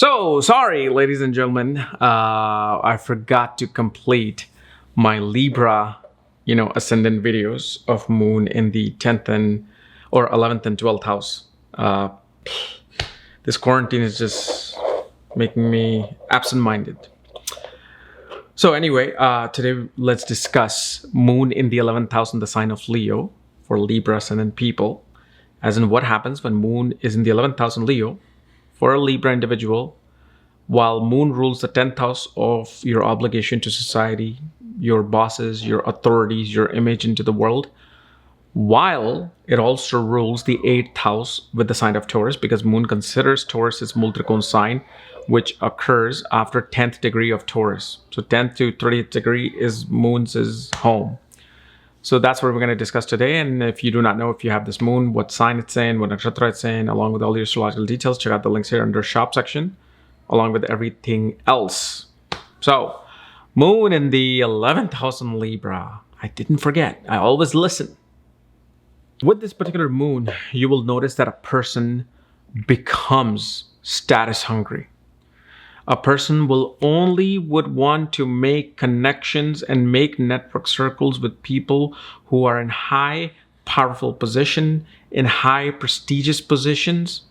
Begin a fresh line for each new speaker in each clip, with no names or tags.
So, sorry, ladies and gentlemen, I forgot to complete my Libra, ascendant videos of Moon in the 10th and or 11th and 12th house. This quarantine is just making me absent-minded. So anyway, today let's discuss Moon in the 11th house in the sign of Leo for Libra ascendant people, as in what happens when Moon is in the 11th house in Leo for a Libra individual, while Moon rules the 10th house of your obligation to society, your bosses, your authorities, your image into the world, while it also rules the 8th house with the sign of Taurus, because Moon considers Taurus its Multrikona sign, which occurs after 10th degree of Taurus. So 10th to 30th degree is Moon's home. So that's what we're going to discuss today. And if you do not know if you have this Moon, what sign it's in, what nakshatra it's in, along with all the astrological details, check out the links here under shop section, along with everything else. So Moon in the 11th house in Libra. I didn't forget. I always listen. With this particular Moon, you will notice that a person becomes status hungry. A person would want to make connections and make network circles with people who are in high, powerful position, in high, prestigious positions,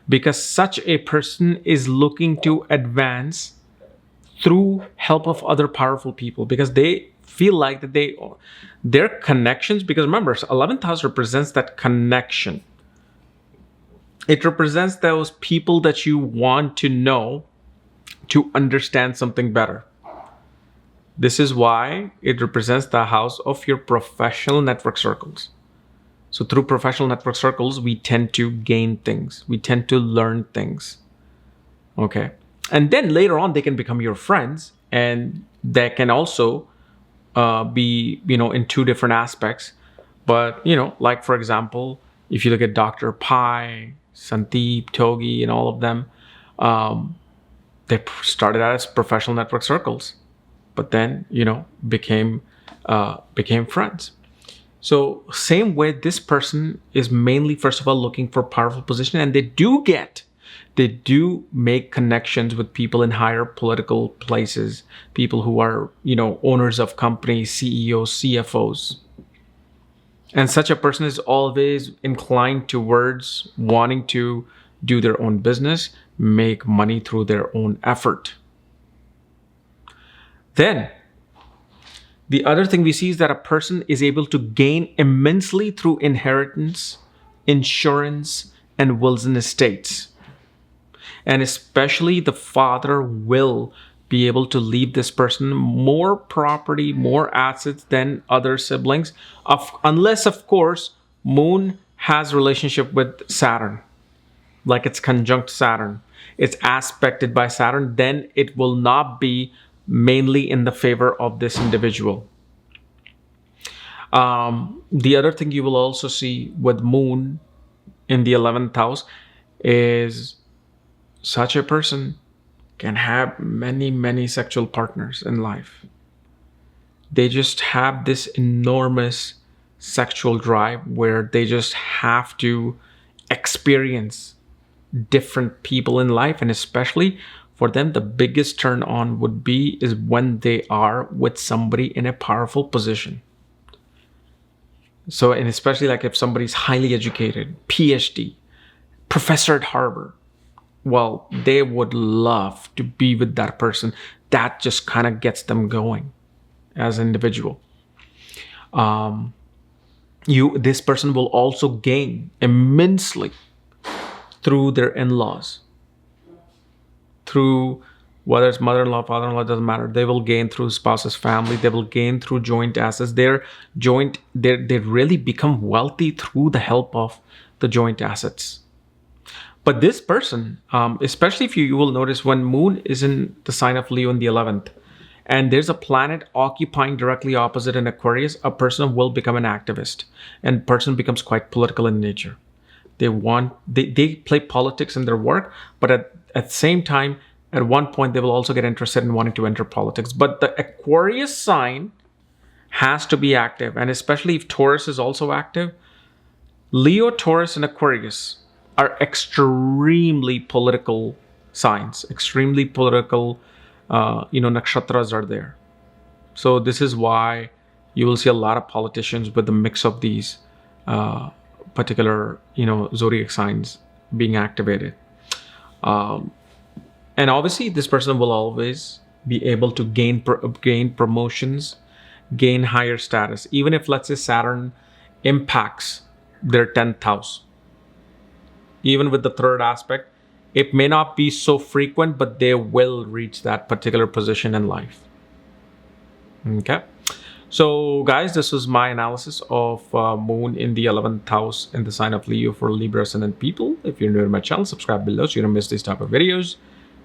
because such a person is looking to advance through help of other powerful people, because they feel like that their connections, because remember, 11th house represents that connection. It represents those people that you want to know to understand something better. This is why it represents the house of your professional network circles. So through professional network circles, we tend to gain things. We tend to learn things. Okay. And then later on, they can become your friends, and they can also be, in two different aspects. But, like for example, if you look at Dr. Pai, Sandeep, Togi, and all of them, they started out as professional network circles, but then, became friends. So same way, this person is mainly, first of all, looking for powerful position, and they do make connections with people in higher political places, people who are, owners of companies, CEOs, CFOs. And such a person is always inclined towards wanting to do their own business, make money through their own effort. Then, the other thing we see is that a person is able to gain immensely through inheritance, insurance, and wills and estates. And especially the father will be able to leave this person more property, more assets than other siblings, unless, of course, Moon has relationship with Saturn. Like it's conjunct Saturn, it's aspected by Saturn, then it will not be mainly in the favor of this individual. The other thing you will also see with Moon in the 11th house is such a person can have many, many sexual partners in life. They just have this enormous sexual drive where they just have to experience different people in life, and especially for them, the biggest turn on is when they are with somebody in a powerful position. So, and especially like if somebody's highly educated, PhD, professor at Harvard, well, they would love to be with that person. That just kind of gets them going as an individual. This person will also gain immensely through their in-laws, through whether it's mother-in-law, father-in-law, doesn't matter. They will gain through spouse's family. They will gain through joint assets. They really become wealthy through the help of the joint assets. But this person, especially if you will notice when Moon is in the sign of Leo in the 11th, and there's a planet occupying directly opposite in Aquarius, a person will become an activist, and person becomes quite political in nature. They play politics in their work, but at the same time, at one point, they will also get interested in wanting to enter politics. But the Aquarius sign has to be active, and especially if Taurus is also active. Leo, Taurus, and Aquarius are extremely political signs, extremely political, nakshatras are there. So this is why you will see a lot of politicians with the mix of these particular, zodiac signs being activated. And obviously, this person will always be able to gain promotions, gain higher status, even if, let's say, Saturn impacts their 10th house. Even with the third aspect, it may not be so frequent, but they will reach that particular position in life. Okay. So, guys, this was my analysis of Moon in the 11th house in the sign of Leo for Libra ascendant people. If you're new to my channel, subscribe below so you don't miss these type of videos.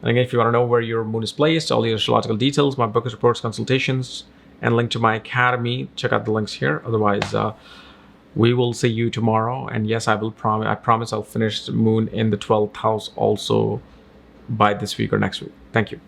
And again, if you want to know where your moon is placed, all the astrological details, my books, reports, consultations, and link to my academy, check out the links here. Otherwise, we will see you tomorrow. And yes, I promise I'll finish the Moon in the 12th house also by this week or next week. Thank you.